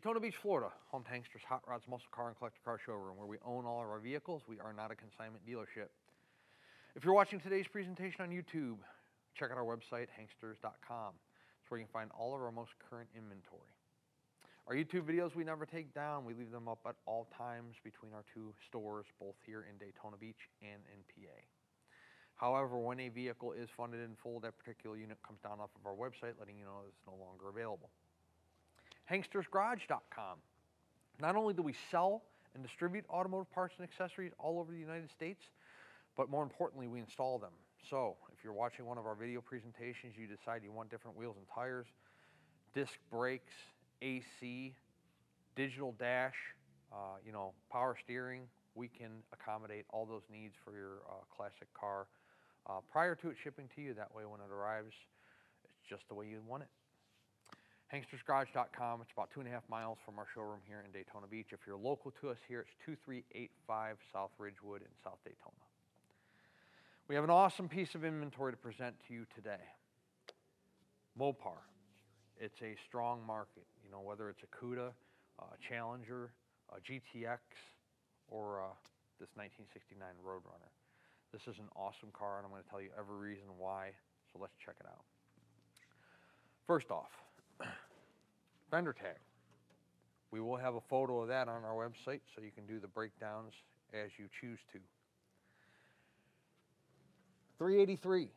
Daytona Beach, Florida, home to Hankster's Hot Rods, Muscle Car, and Collector Car Showroom, where we own all of our vehicles. We are not a consignment dealership. If you're watching today's presentation on YouTube, check out our website, hanksters.com. It's where you can find all of our most current inventory. Our YouTube videos we never take down. We leave them up at all times between our two stores, both here in Daytona Beach and in PA. However, when a vehicle is funded in full, that particular unit comes down off of our website, letting you know it's no longer available. HankstersGarage.com. Not only do we sell and distribute automotive parts and accessories all over the United States, but more importantly, we install them. So if you're watching one of our video presentations, you decide you want different wheels and tires, disc brakes, AC, digital dash, power steering, we can accommodate all those needs for your classic car prior to it shipping to you. That way when it arrives, it's just the way you want it. HankstersGarage.com. It's about 2.5 miles from our showroom here in Daytona Beach. If you're local to us here, it's 2385 South Ridgewood in South Daytona. We have an awesome piece of inventory to present to you today. Mopar. It's a strong market. You know, whether it's a Cuda, a Challenger, a GTX, or this 1969 Roadrunner. This is an awesome car, and I'm going to tell you every reason why, so let's check it out. First off, fender tag. We will have a photo of that on our website, so you can do the breakdowns as you choose to. 383.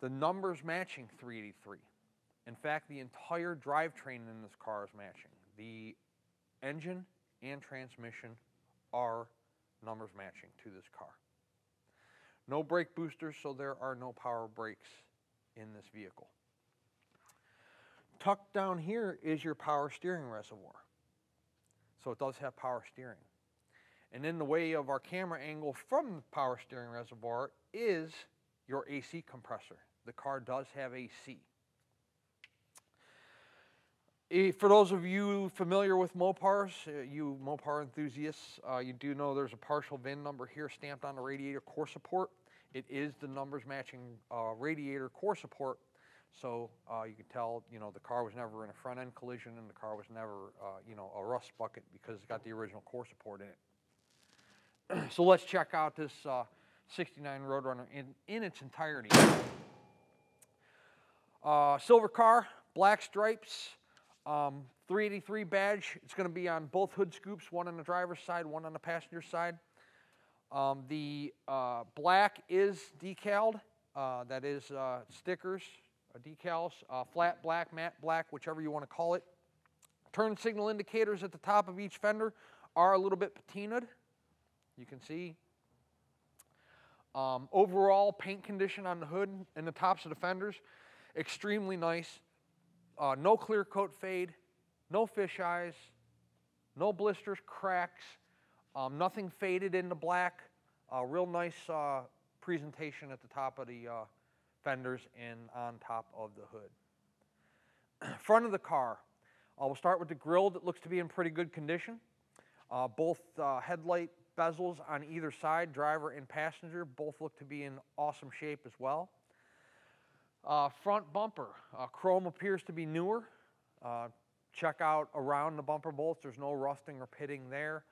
The numbers matching 383. In fact, the entire drivetrain in this car is matching. The engine and transmission are numbers matching to this car. No brake boosters, so there are no power brakes in this vehicle. Tucked down here is your power steering reservoir. So it does have power steering. And in the way of our camera angle from the power steering reservoir is your AC compressor. The car does have AC. For those of you familiar with Mopars, you Mopar enthusiasts, you do know there's a partial VIN number here stamped on the radiator core support. It is the numbers matching radiator core support, so you can tell, the car was never in a front end collision, and the car was never, a rust bucket, because it's got the original core support in it. So let's check out this 69 Roadrunner in its entirety. Silver car, black stripes. 383 badge. It's going to be on both hood scoops, one on the driver's side, one on the passenger side. The black is decaled. That is stickers, decals, flat black, matte black, whichever you want to call it. Turn signal indicators at the top of each fender are a little bit patinaed. You can see. Overall paint condition on the hood and the tops of the fenders, extremely nice. No clear coat fade, no fisheyes, no blisters, cracks, nothing faded into black. Real nice presentation at the top of the fenders and on top of the hood. Front of the car, we'll start with the grille that looks to be in pretty good condition. Both headlight bezels on either side, driver and passenger, both look to be in awesome shape as well. Front bumper, chrome appears to be newer. Check out around the bumper bolts. There's no rusting or pitting there.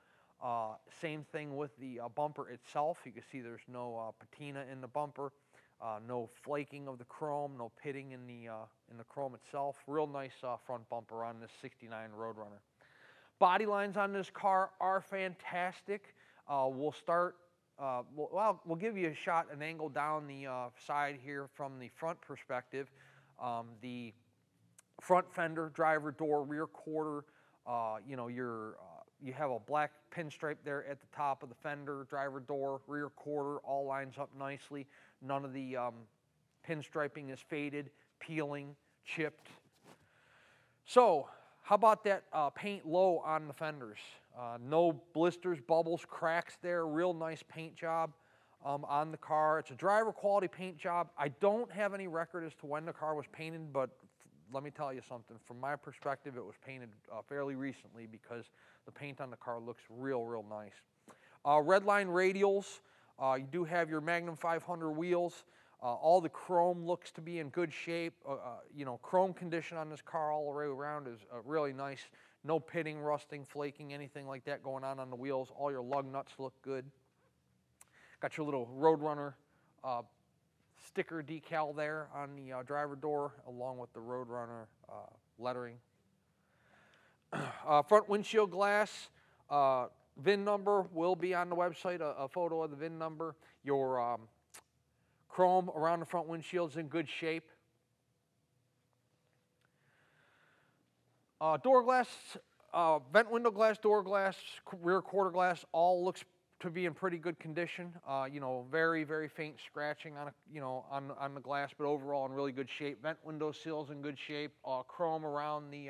Same thing with the bumper itself. You can see there's no patina in the bumper, no flaking of the chrome, no pitting in the chrome itself. Real nice front bumper on this 69 Roadrunner. Body lines on this car are fantastic. We'll start. We'll give you a shot, an angle down the side here from the front perspective. The front fender, driver door, rear quarter, you have a black pinstripe there at the top of the fender, driver door, rear quarter, all lines up nicely. None of the pinstriping is faded, peeling, chipped. So, how about that paint low on the fenders? No blisters, bubbles, cracks there. Real nice paint job on the car. It's a driver quality paint job. I don't have any record as to when the car was painted, but let me tell you something. From my perspective, it was painted fairly recently, because the paint on the car looks real nice. Redline radials. You do have your Magnum 500 wheels. All the chrome looks to be in good shape. Chrome condition on this car all the way around is really nice. No pitting, rusting, flaking, anything like that going on the wheels. All your lug nuts look good. Got your little Roadrunner sticker decal there on the driver door, along with the Roadrunner lettering. Front windshield glass, VIN number will be on the website, a photo of the VIN number. Your chrome around the front windshield is in good shape. Door glass, vent window glass, door glass, rear quarter glass, all looks to be in pretty good condition. Very, very faint scratching on the glass, but overall in really good shape. Vent window sills in good shape. Chrome around the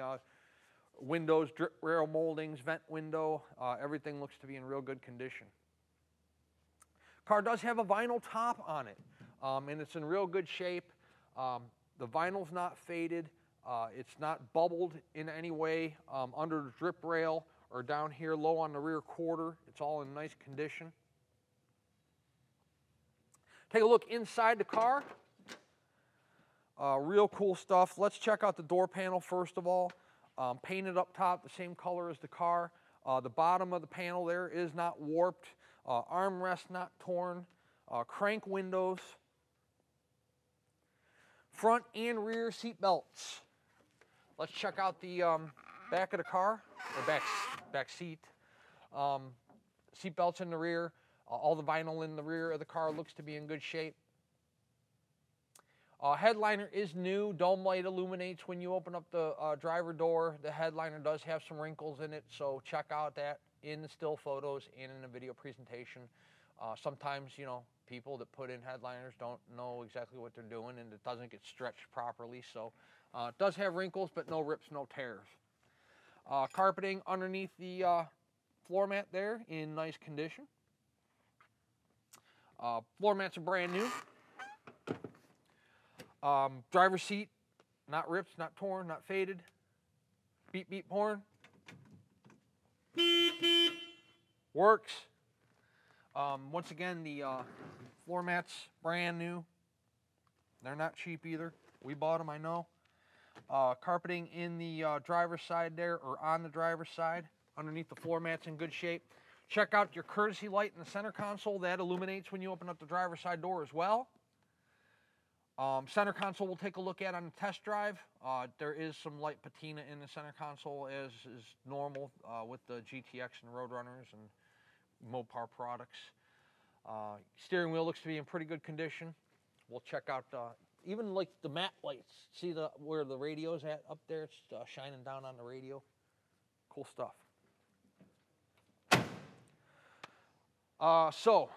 windows, drip rail moldings, vent window, everything looks to be in real good condition. Car does have a vinyl top on it, and it's in real good shape. The vinyl's not faded. It's not bubbled in any way under the drip rail or down here low on the rear quarter. It's all in nice condition. Take a look inside the car. Real cool stuff. Let's check out the door panel first of all. Painted up top, the same color as the car. The bottom of the panel there is not warped. Armrest not torn. Crank windows. Front and rear seat belts. Let's check out the back of the car, or back seat. Seat belts in the rear. All the vinyl in the rear of the car looks to be in good shape. Headliner is new. Dome light illuminates when you open up the driver door. The headliner does have some wrinkles in it, so check out that in the still photos and in the video presentation. Sometimes, people that put in headliners don't know exactly what they're doing and it doesn't get stretched properly, so it does have wrinkles, but no rips, no tears. Carpeting underneath the floor mat there in nice condition. Floor mats are brand new. Driver's seat, not ripped, not torn, not faded. Beep, beep, horn. Works. Once again, the floor mats, brand new. They're not cheap either. We bought them, I know. Carpeting in the driver's side there, or on the driver's side, underneath the floor mats in good shape. Check out your courtesy light in the center console. That illuminates when you open up the driver's side door as well. Center console we'll take a look at on the test drive. There is some light patina in the center console as is normal with the GTX and Roadrunners and Mopar products. Steering wheel looks to be in pretty good condition. We'll check out even like the matte lights. See where the radio's at up there? It's shining down on the radio. Cool stuff. So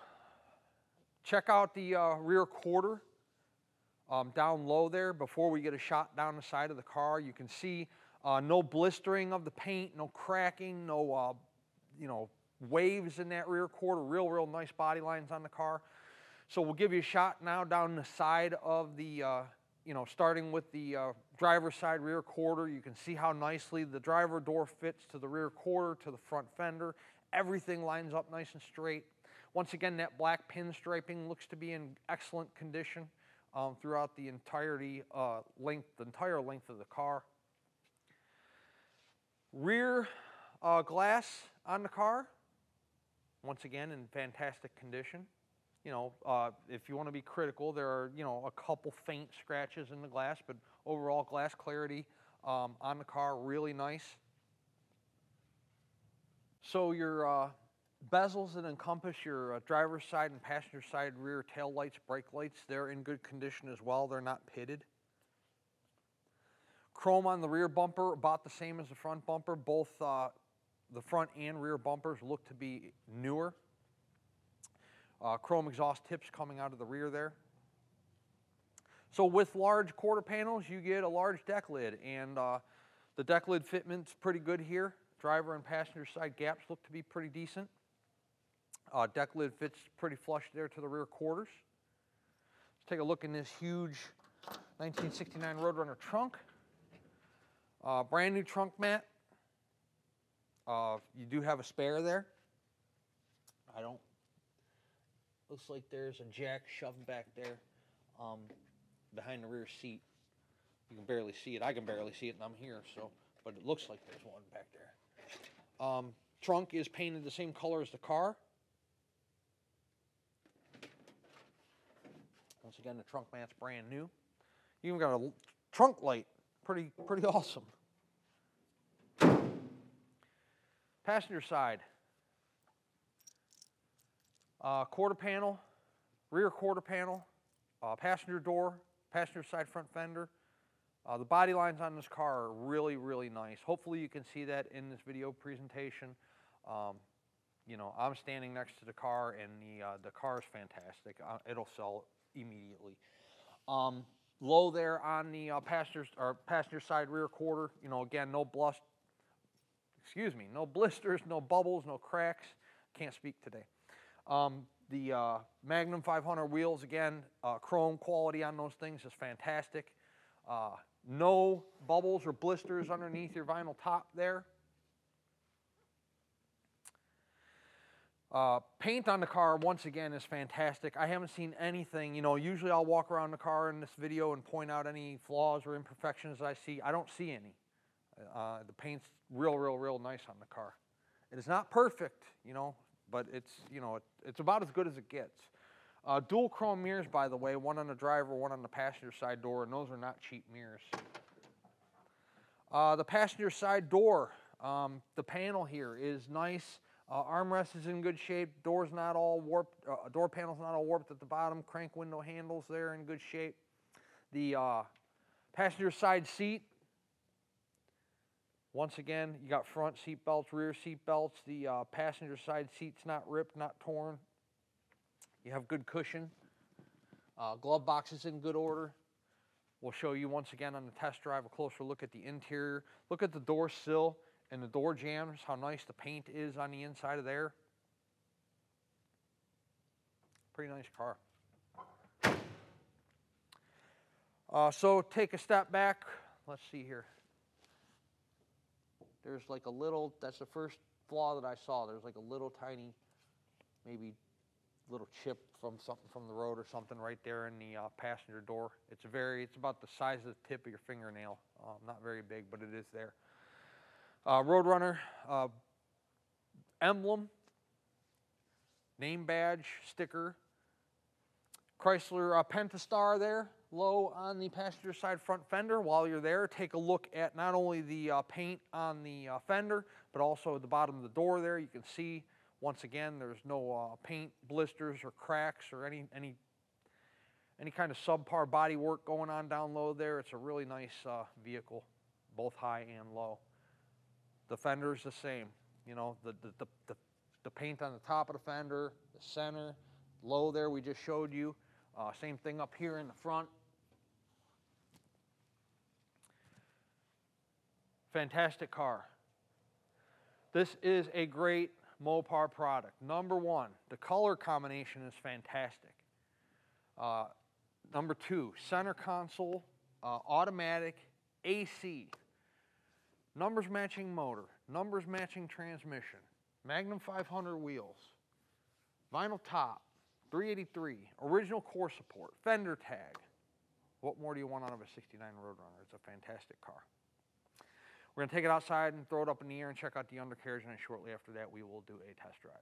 check out the rear quarter. Down low there, before we get a shot down the side of the car, you can see no blistering of the paint, no cracking, no waves in that rear quarter. Real nice body lines on the car. So we'll give you a shot now down the side of the starting with the driver's side rear quarter. You can see how nicely the driver door fits to the rear quarter, to the front fender. Everything lines up nice and straight. Once again, that black pinstriping looks to be in excellent condition throughout the entire length of the car. Rear glass on the car, once again in fantastic condition. If you want to be critical, there are a couple faint scratches in the glass, but overall glass clarity on the car really nice. So your bezels that encompass your driver's side and passenger side rear tail lights, brake lights, they're in good condition as well. They're not pitted. Chrome on the rear bumper, about the same as the front bumper. Both the front and rear bumpers look to be newer. Chrome exhaust tips coming out of the rear there. So with large quarter panels, you get a large deck lid, and the deck lid fitment's pretty good here. Driver and passenger side gaps look to be pretty decent. Deck lid fits pretty flush there to the rear quarters. Let's take a look in this huge 1969 Roadrunner trunk. Brand new trunk mat. You do have a spare there. Looks like there's a jack shoved back there behind the rear seat. You can barely see it. I can barely see it, and I'm here, so but it looks like there's one back there. Trunk is painted the same color as the car. Once again, the trunk mat's brand new. You even got a trunk light, pretty awesome. Passenger side, quarter panel, rear quarter panel, passenger door, passenger side front fender. The body lines on this car are really nice. Hopefully you can see that in this video presentation. You know, I'm standing next to the car, and the car is fantastic. It'll sell immediately. Low there on the passenger side rear quarter. You know, again, no blisters, no bubbles, no cracks. Can't speak today. The Magnum 500 wheels, again, chrome quality on those things is fantastic. No bubbles or blisters underneath your vinyl top there. Paint on the car, once again, is fantastic. I haven't seen anything, you know, usually I'll walk around the car in this video and point out any flaws or imperfections I see. I don't see any. The paint's real nice on the car. It is not perfect, you know, but it's, you know, it's about as good as it gets. Dual chrome mirrors, by the way, one on the driver, one on the passenger side door, and those are not cheap mirrors. The passenger side door, the panel here is nice. Armrest is in good shape. Door's not all warped. Door panel's not all warped at the bottom. Crank window handles there in good shape. The passenger side seat, once again, you got front seat belts, rear seat belts. The passenger side seat's not ripped, not torn. You have good cushion. Glove box is in good order. We'll show you once again on the test drive a closer look at the interior. Look at the door sill and the door jambs, how nice the paint is on the inside of there. Pretty nice car. So take a step back. Let's see here. There's like a little, that's the first flaw that I saw. There's like a little tiny, maybe little chip from something from the road or something right there in the passenger door. It's about the size of the tip of your fingernail. Not very big, but it is there. Roadrunner emblem, name badge, sticker. Chrysler Pentastar there, low on the passenger side front fender. While you're there, take a look at not only the paint on the fender, but also at the bottom of the door there. You can see, once again, there's no paint blisters or cracks or any kind of subpar body work going on down low there. It's a really nice vehicle, both high and low. The fender's the same. You know, the paint on the top of the fender, the center, low there we just showed you. Same thing up here in the front. Fantastic car. This is a great Mopar product. Number one, the color combination is fantastic. Number two, center console, automatic, AC. Numbers matching motor, numbers matching transmission, Magnum 500 wheels, vinyl top, 383, original core support, fender tag. What more do you want out of a 69 Roadrunner? It's a fantastic car. We're going to take it outside and throw it up in the air and check out the undercarriage, and then shortly after that we will do a test drive.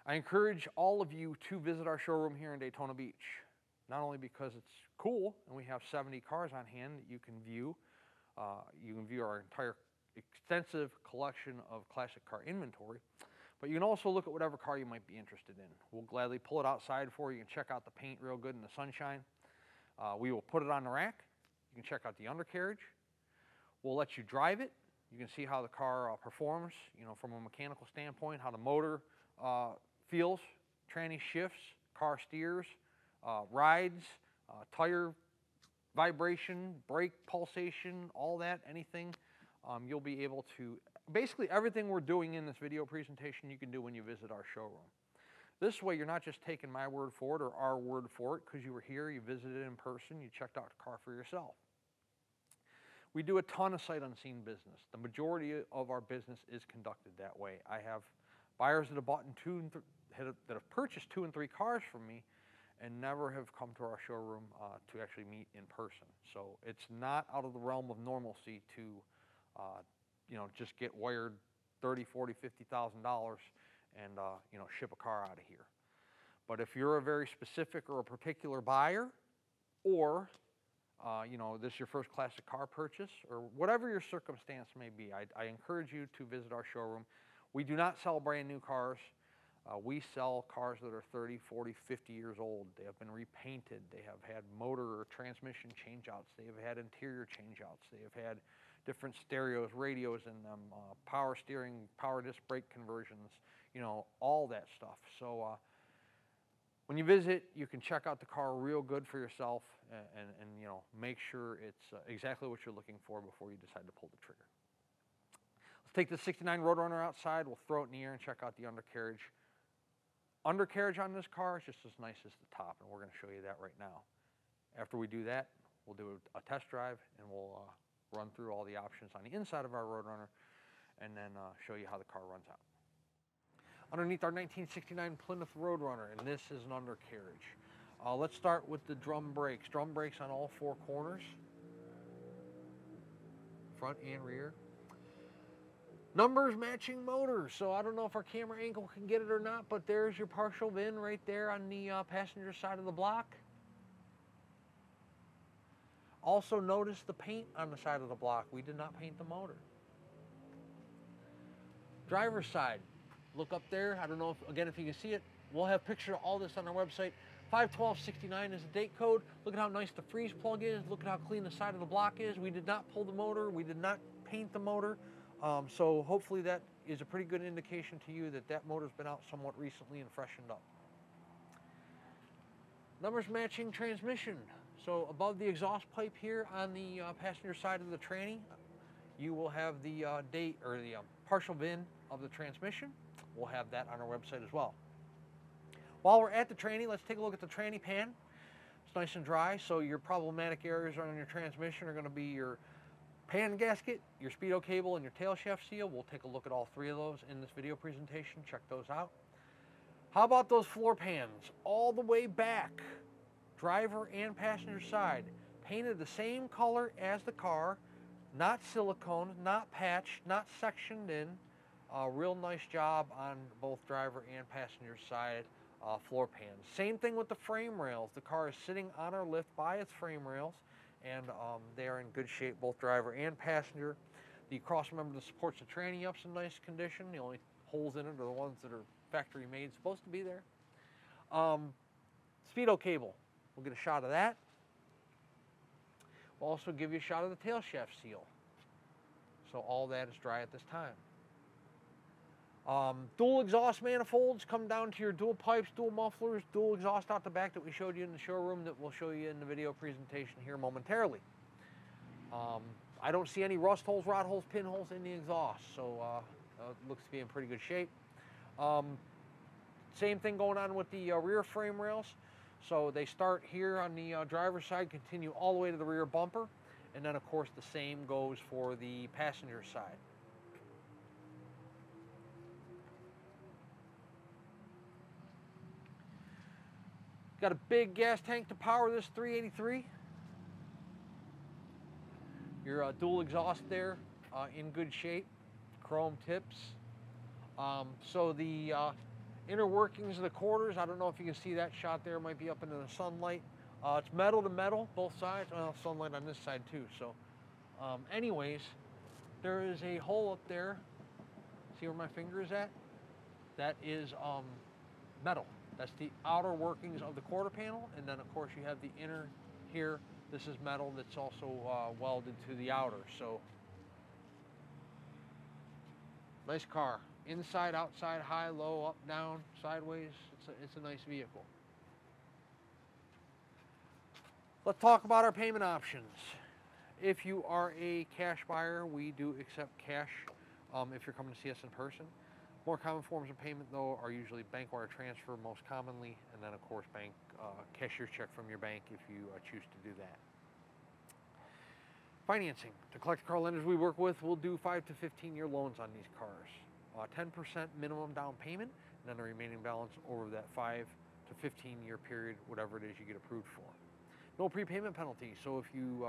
I encourage all of you to visit our showroom here in Daytona Beach, not only because it's cool and we have 70 cars on hand that you can view. You can view our entire extensive collection of classic car inventory, but you can also look at whatever car you might be interested in. We'll gladly pull it outside for you. You can check out the paint real good in the sunshine. We will put it on the rack. You can check out the undercarriage. We'll let you drive it. You can see how the car performs, you know, from a mechanical standpoint, how the motor feels, tranny shifts, car steers, rides, tire vibration, brake pulsation, all that, anything. You'll be able to, basically everything we're doing in this video presentation you can do when you visit our showroom. This way you're not just taking my word for it or our word for it because you were here, you visited in person, you checked out the car for yourself. We do a ton of sight unseen business. The majority of our business is conducted that way. I have buyers that have bought that have purchased 2 and 3 cars from me and never have come to our showroom to actually meet in person. So it's not out of the realm of normalcy to you know, just get wired $30, $40, $50,000 and, you know, ship a car out of here. But if you're a very specific or a particular buyer, or, you know, this is your first classic car purchase, or whatever your circumstance may be, I encourage you to visit our showroom. We do not sell brand new cars. We sell cars that are 30, 40, 50 years old. They have been repainted. They have had motor or transmission changeouts. They have had interior changeouts. They have had different stereos, radios in them, power steering, power disc brake conversions, you know, all that stuff. So when you visit, you can check out the car real good for yourself and you know, make sure it's exactly what you're looking for before you decide to pull the trigger. Let's take the 69 Roadrunner outside. We'll throw it in the air and check out the undercarriage. Undercarriage on this car is just as nice as the top, and we're going to show you that right now. After we do that, we'll do a test drive, and we'll run through all the options on the inside of our Roadrunner, and then show you how the car runs out. Underneath our 1969 Plymouth Roadrunner, and this is an undercarriage. Let's start with the drum brakes. Drum brakes on all four corners, front and rear. Numbers matching motors. So I don't know if our camera angle can get it or not, but there's your partial VIN right there on the passenger side of the block. Also notice the paint on the side of the block. We did not paint the motor. Driver's side. Look up there. I don't know if, again, if you can see it. We'll have picture of all this on our website. 51269 is the date code. Look at how nice the freeze plug is. Look at how clean the side of the block is. We did not pull the motor. We did not paint the motor. So hopefully that is a pretty good indication to you that that motor's been out somewhat recently and freshened up. Numbers matching transmission. So above the exhaust pipe here on the passenger side of the tranny, you will have the date or the partial VIN of the transmission. We'll have that on our website as well. While we're at the tranny, let's take a look at the tranny pan. It's nice and dry, so your problematic areas on your transmission are going to be your pan gasket, your speedo cable, and your tail shaft seal. We'll take a look at all three of those in this video presentation. Check those out. How about those floor pans? All the way back, driver and passenger side, painted the same color as the car, not silicone, not patched, not sectioned in. Real nice job on both driver and passenger side floor pans. Same thing with the frame rails. The car is sitting on our lift by its frame rails, and they are in good shape, both driver and passenger. The cross member that supports the tranny up's in nice condition. The only holes in it are the ones that are factory made, supposed to be there. Speedo cable, we'll get a shot of that. We'll also give you a shot of the tail shaft seal. So all that is dry at this time. Dual exhaust manifolds come down to your dual pipes, dual mufflers, dual exhaust out the back that we showed you in the showroom that we'll show you in the video presentation here momentarily. I don't see any rust holes, rot holes, pinholes in the exhaust, so it looks to be in pretty good shape. Same thing going on with the rear frame rails. So they start here on the driver's side, continue all the way to the rear bumper, and then of course the same goes for the passenger side. Got a big gas tank to power this 383. Your dual exhaust there in good shape, chrome tips. So the inner workings of the quarters, I don't know if you can see that shot there, might be up into the sunlight. It's metal to metal, both sides. Well, sunlight on this side too. So anyways, there is a hole up there. See where my finger is at? That is metal. That's the outer workings of the quarter panel, and then of course you have the inner here. This is metal that's also welded to the outer. So nice car. Inside, outside, high, low, up, down, sideways. It's a nice vehicle. Let's talk about our payment options. If you are a cash buyer, we do accept cash if you're coming to see us in person. More common forms of payment, though, are usually bank wire transfer most commonly, and then, of course, bank cashier's check from your bank if you choose to do that. Financing. The collector car lenders we work with will do 5 to 15-year loans on these cars. 10% minimum down payment, and then the remaining balance over that 5 to 15-year period, whatever it is you get approved for. No prepayment penalty, so if you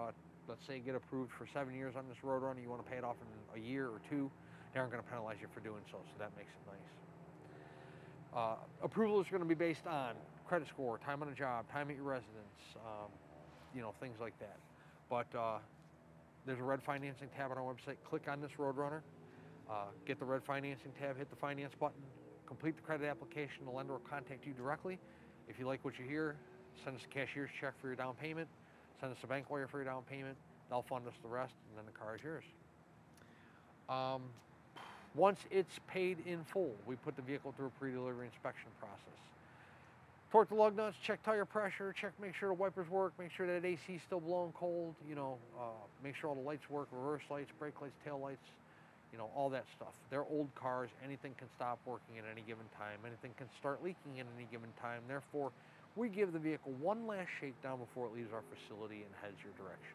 let's say, get approved for 7 years on this Roadrunner, you want to pay it off in a year or two, they aren't going to penalize you for doing so, so that makes it nice. Approval is going to be based on credit score, time on the job, time at your residence, things like that. But there's a red financing tab on our website. Click on this Roadrunner, get the red financing tab, hit the finance button, complete the credit application. The lender will contact you directly. If you like what you hear, send us a cashier's check for your down payment, send us a bank wire for your down payment, they'll fund us the rest, and then the car is yours. Once it's paid in full, we put the vehicle through a pre-delivery inspection process. Torque the lug nuts, check tire pressure, make sure the wipers work, make sure that AC is still blowing cold, make sure all the lights work, reverse lights, brake lights, tail lights, all that stuff. They're old cars, anything can stop working at any given time, anything can start leaking at any given time. Therefore, we give the vehicle one last shakedown before it leaves our facility and heads your direction.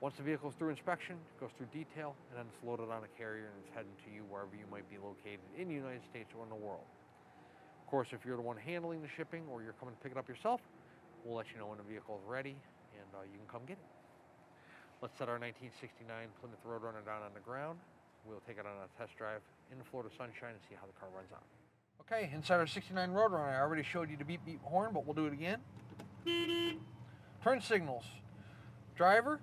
Once the vehicle is through inspection, it goes through detail, and then it's loaded on a carrier and it's heading to you wherever you might be located in the United States or in the world. Of course, if you're the one handling the shipping or you're coming to pick it up yourself, we'll let you know when the vehicle is ready and you can come get it. Let's set our 1969 Plymouth Roadrunner down on the ground. We'll take it on a test drive in the Florida sunshine and see how the car runs on. Okay, inside our 69 Roadrunner, I already showed you the beep beep horn, but we'll do it again. Turn signals. Driver.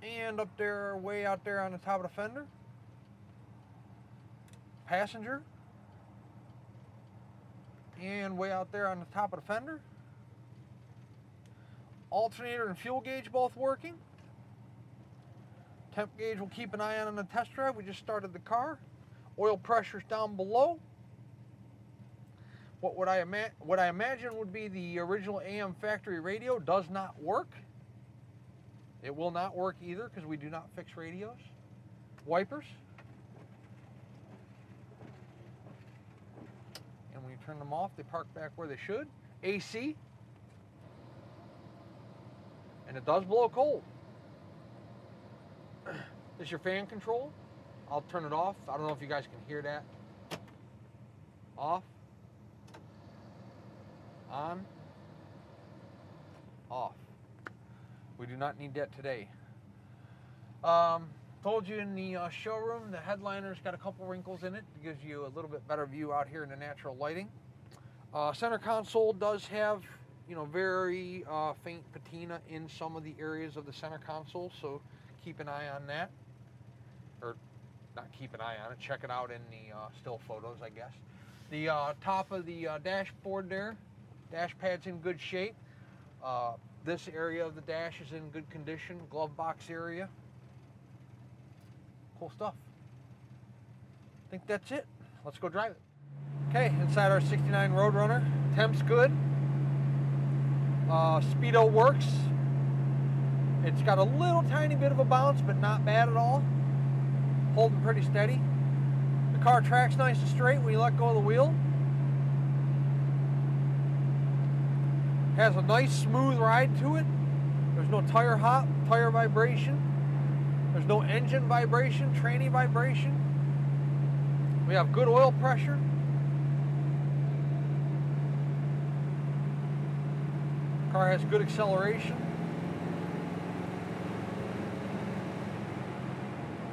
And up there, way out there on the top of the fender. Passenger. And way out there on the top of the fender. Alternator and fuel gauge both working. Temp gauge we'll keep an eye on the test drive. We just started the car. Oil pressure's down below. What I imagine would be the original AM factory radio does not work. It will not work either because we do not fix radios. Wipers. And when you turn them off, they park back where they should. AC. And it does blow cold. This is your fan control. I'll turn it off. I don't know if you guys can hear that. Off. On. Off. We do not need that today. Told you in the showroom, the headliner's got a couple wrinkles in it. It gives you a little bit better view out here in the natural lighting. Center console does have, very faint patina in some of the areas of the center console, so keep an eye on that. Or not keep an eye on it, check it out in the still photos, I guess. The top of the dashboard there, dash pad's in good shape. This area of the dash is in good condition, glove box area. Cool stuff. I think that's it. Let's go drive it. Okay, inside our 69 Roadrunner. Temp's good. Speedo works. It's got a little tiny bit of a bounce, but not bad at all. Holding pretty steady. The car tracks nice and straight when you let go of the wheel. Has a nice smooth ride to it. There's no tire hop, tire vibration. There's no engine vibration, tranny vibration. We have good oil pressure. Car has good acceleration.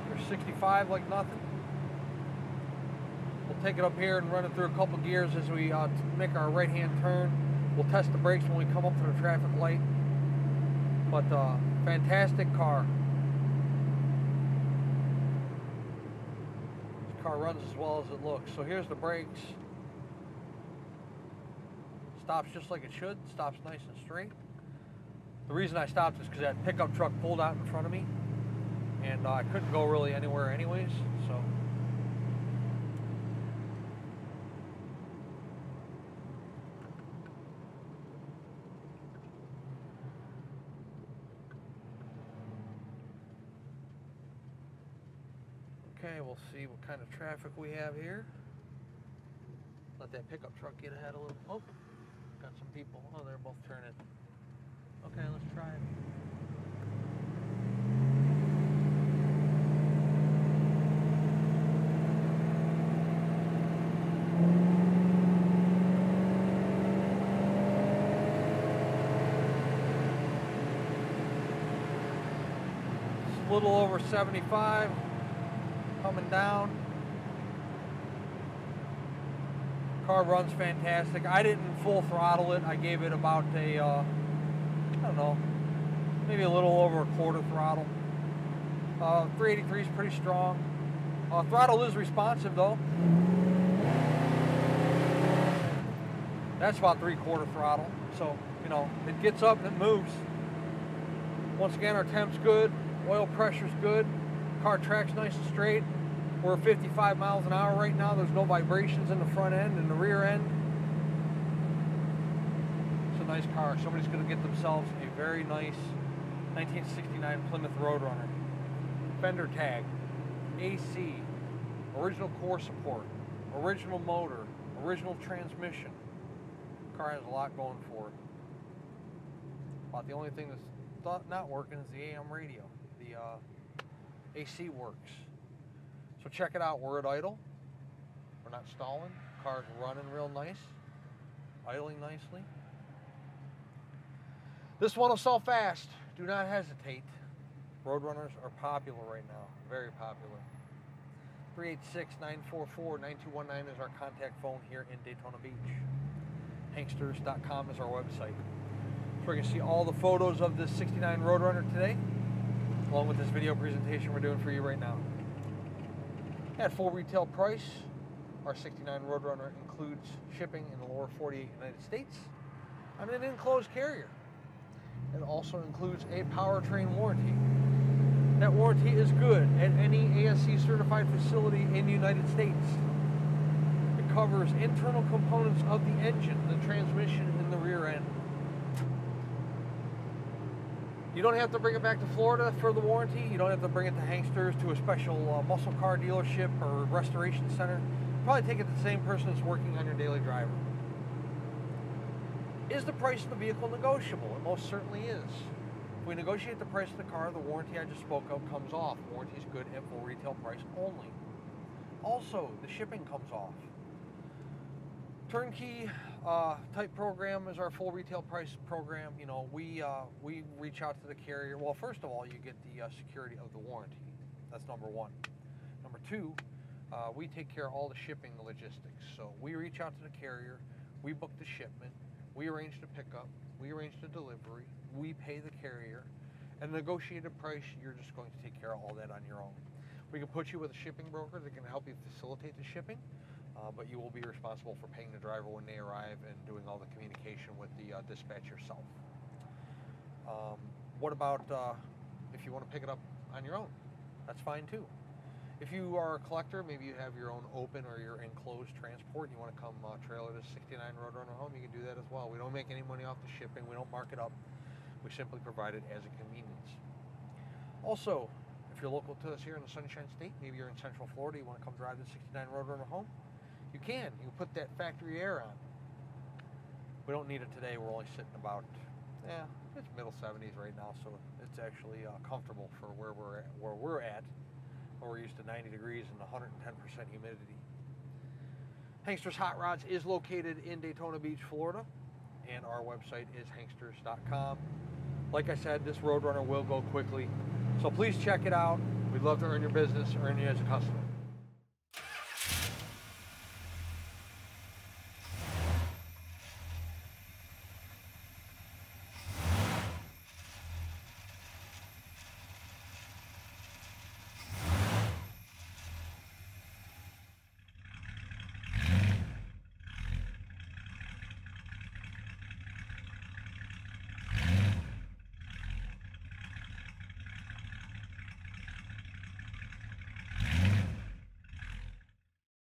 There's 65 like nothing. We'll take it up here and run it through a couple gears as we make our right-hand turn. We'll test the brakes when we come up to the traffic light. But fantastic car. This car runs as well as it looks. So here's the brakes. Stops just like it should. Stops nice and straight. The reason I stopped is because that pickup truck pulled out in front of me. And I couldn't go really anywhere anyways. So. Okay, we'll see what kind of traffic we have here. Let that pickup truck get ahead a little. Oh, got some people. Oh, they're both turning. Okay, let's try it. a little over 75, coming down. Car runs fantastic. I didn't full throttle it. I gave it about a, I don't know, maybe a little over a quarter throttle. 383 is pretty strong. Throttle is responsive though. That's about 3/4 throttle. So, you know, it gets up and it moves. Once again, our temp's good, oil pressure's good, car tracks nice and straight. We're 55 miles an hour right now. There's no vibrations in the front end and the rear end. It's a nice car. Somebody's going to get themselves a very nice 1969 Plymouth Roadrunner. Fender tag, AC, original core support, original motor, original transmission. The car has a lot going for it. About the only thing that's not working is the AM radio. The AC works. So check it out. We're at idle. We're not stalling. Car's running real nice, idling nicely. This one will sell fast. Do not hesitate. Roadrunners are popular right now, very popular. 386-944-9219 is our contact phone here in Daytona Beach. Hanksters.com is our website. So we're going to see all the photos of this 69 Roadrunner today, along with this video presentation we're doing for you right now. At full retail price, our 69 Roadrunner includes shipping in the lower 48 United States on an enclosed carrier. It also includes a powertrain warranty. That warranty is good at any ASC certified facility in the United States. It covers internal components of the engine, the transmission, and the rear end. You don't have to bring it back to Florida for the warranty. You don't have to bring it to Hanksters, to a special muscle car dealership or restoration center. You probably take it to the same person that's working on your daily driver. Is the price of the vehicle negotiable? It most certainly is. If we negotiate the price of the car, the warranty I just spoke of comes off. Warranty is good at full retail price only. Also, the shipping comes off. Turnkey type program is our full retail price program. You know, we reach out to the carrier. Well, first of all, you get the security of the warranty. That's number one. Number two, we take care of all the shipping, the logistics. So we reach out to the carrier, we book the shipment, we arrange the pickup, we arrange the delivery, we pay the carrier, and the negotiated price, you're just going to take care of all that on your own. We can put you with a shipping broker that can help you facilitate the shipping. But you will be responsible for paying the driver when they arrive and doing all the communication with the dispatch yourself. What about if you want to pick it up on your own? That's fine too. If you are a collector, maybe you have your own open or your enclosed transport, and you want to come trailer this 69 Roadrunner home, you can do that as well. We don't make any money off the shipping. We don't mark it up. We simply provide it as a convenience. Also, if you're local to us here in the Sunshine State, maybe you're in Central Florida, you want to come drive the 69 Roadrunner home, you can. You can put that factory air on. We don't need it today. We're only sitting about, it's middle 70s right now, so it's actually comfortable for where we're at. We're used to 90 degrees and 110% humidity. Hanksters Hot Rods is located in Daytona Beach, Florida, and our website is hanksters.com. Like I said, this Roadrunner will go quickly, so please check it out. We'd love to earn your business, earn you as a customer.